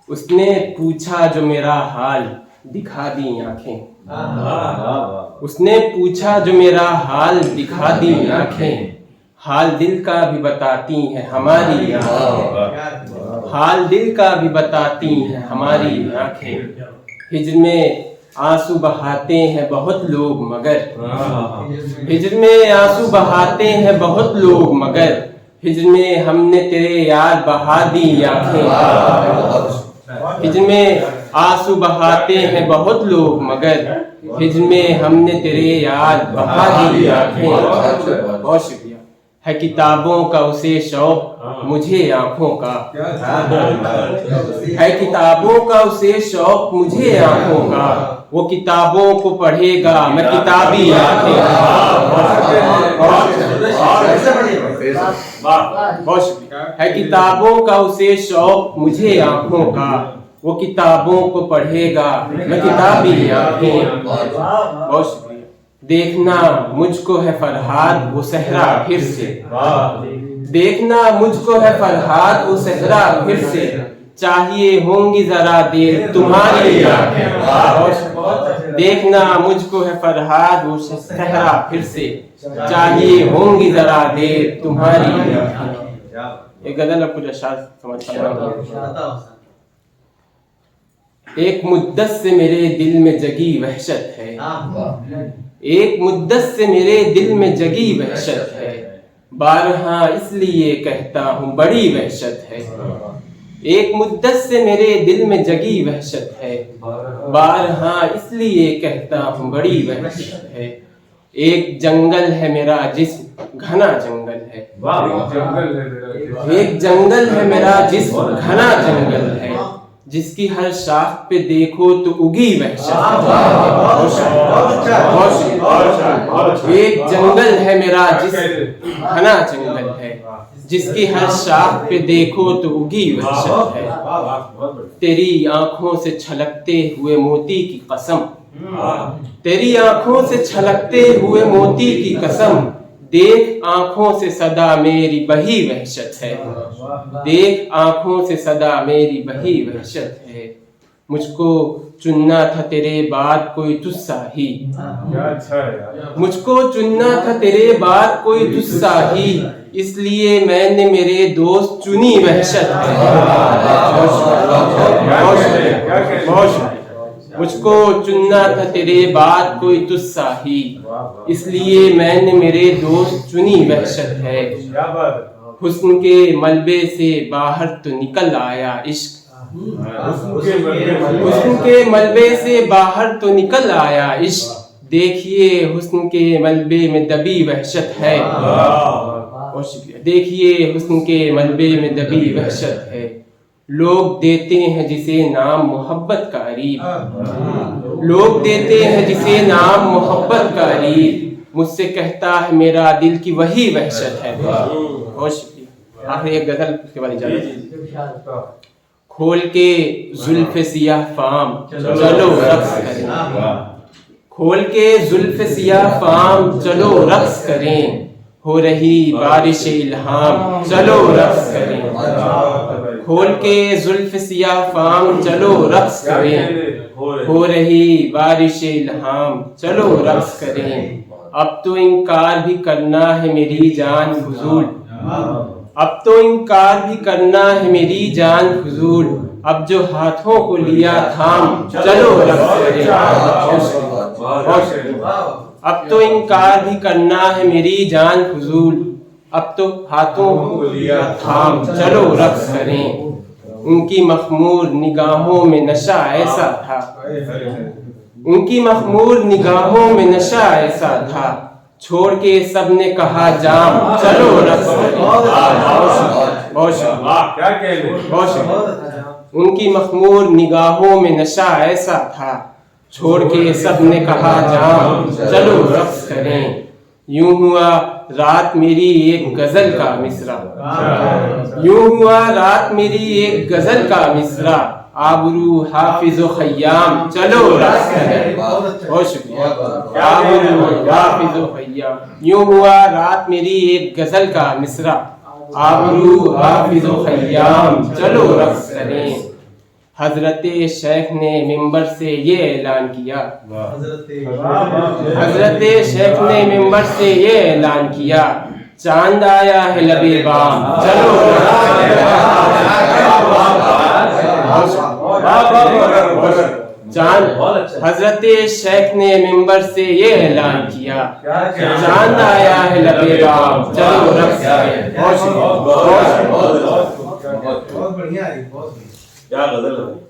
اس نے پوچھا جو میرا حال دکھا دی آنکھیں، اس نے پوچھا جو میرا حال دکھا دی آنکھیں، حال دل کا بھی بتاتی ہیں ہماری آنکھیں، حال دل کا بھی بتاتی ہیں ہماری آنکھیں۔ ہجر میں آنسو بہاتے ہیں بہت لوگ مگر، ہجر میں آنسو بہاتے ہیں بہت لوگ مگر، ہجر میں ہم نے تیرے یاد بہا دی آنکھیں، ہجر میں آنسو بہاتے ہیں بہت لوگ مگر، ہجر میں ہم نے تیرے یاد بہا دی آنکھیں۔ بہت شکریہ۔ ہے کتابوں کا اسے شوق مجھے آنکھوں کا، ہے کتابوں کا اسے شوق مجھے آنکھوں کا، وہ کتابوں کو پڑھے گا میں کتابی آنکھیں۔ بہت شکریہ۔ ہے کتابوں کا اسے شوق مجھے آنکھوں کا، وہ کتابوں کو پڑھے گا میں کتابی آنکھیں۔ بہت شکریہ۔ دیکھنا مجھ کو ہے فرحاد وہ صحرا پھر سے، دیکھنا مجھ کو ہے فرحاد وہ صحرا پھر سے، چاہیے ہوں گی ذرا دیر تمہاری آنکھیں، دیکھنا مجھ کو ہے فرحاد وہ صحرا پھر سے، چاہیے ہوں گی ذرا دیر تمہاری آنکھیں۔ ایک غزل اب کچھ اشعار سمجھتا ہوں۔ ایک مدت سے میرے دل میں جگی وحشت ہے، ایک مدت سے میرے دل میں جگی وحشت ہے، بارہا اس لیے کہتا ہوں بڑی وحشت ہے، ایک مدت سے میرے دل میں جگی وحشت ہے، بارہا اس لیے کہتا ہوں بڑی وحشت ہے، ایک جنگل ہے میرا جسم گھنا جنگل ہے، ایک جنگل ہے میرا جسم گھنا جنگل ہے، جس کی ہر شاخ پہ دیکھو تو اگی وحشت ہے، ایک جنگل ہے میرا جسم گھنا جنگل ہے، جس کی ہر شاخ پہ دیکھو تو اگی وحشت ہے، تیری آنکھوں سے چھلکتے ہوئے موتی کی قسم، تیری آنکھوں سے چھلکتے ہوئے موتی کی قسم، دیکھ آنکھوں سے صدا میری بہی وحشت ہے، دیکھ آنکھوں سے صدا میری بہی وحشت ہے، مجھ کو چننا تھا تیرے بعد کوئی تجھ سا ہی، مجھ کو چننا تھا تیرے بعد کوئی تجھ سا ہی، اس لیے میں نے میرے دوست چنی وحشت ہے۔ مجھ کو چننا تھا تیرے بعد کوئی تجھ سا ہی، اس لیے میں نے میرے دوست چنی وحشت ہے، حسن کے ملبے سے باہر تو نکل آیا عشق، حسن کے ملبے سے باہر تو نکل آیا عشق، دیکھیے حسن کے ملبے میں دبی وحشت ہے، بہت شکریہ، دیکھیے حسن کے ملبے میں دبی وحشت ہے، لوگ دیتے ہیں جسے نام محبت کا عریب، لوگ دیتے ہیں جسے نام محبت کا عریب، مجھ سے کہتا ہے میرا دل کی وہی وحشت ہے۔ بہت شکریہ۔ آخری ایک غزل اس کے بعد اجازت۔ کھول کے زلف سیاہ فام چلو رقص کریں، کھول کے زلف سیاہ فام چلو رقص کریں، ہو رہی بارش الہام چلو رقص کریں، کھول کے زلف سیاہ فام چلو رقص کریں، ہو رہی بارش الہام چلو رقص کریں، اب تو انکار بھی کرنا ہے میری جان فضول، اب تو انکار بھی کرنا ہے میری جان فضول، اب جو ہاتھوں کو لیا تھام چلو رقص کریں، اب تو انکار بھی کرنا ہے میری جان فضول، اب تو ہاتھوں کو لیا تھام چلو رقص کریں، ان کی مخمور نگاہوں میں نشہ ایسا تھا، ان کی مخمور نگاہوں میں نشہ ایسا تھا، چھوڑ کے سب نے کہا جام چلو رقص کریں، بہت شکریہ، ان کی مخمور نگاہوں میں نشہ ایسا تھا، چھوڑ کے سب نے کہا جام چلو رقص کریں، یوں ہوا رات میری ایک غزل کا مصرع، یوں ہوا رات میری ایک غزل کا مصرع، آبرو حافظ و خیام چلو رقص کریں، بہت شکریہ، آبرو حافظ و خیام، یوں ہوا رات میری ایک غزل کا مصرع، آبرو حافظ و خیام چلو رقص کریں. حضرت شیخ نے ممبر سے یہ اعلان کیا، حضرت شیخ نے ممبر سے یہ اعلان کیا، چاند آیا ہے لبے بام چلو چاند. حضرت شیخ نے ممبر سے یہ اعلان کیا، چاند آیا ہے لبے بام چلو رقص کریں. بہت بڑھیا ہے، بہت بڑھیا. کیا غزل ہے.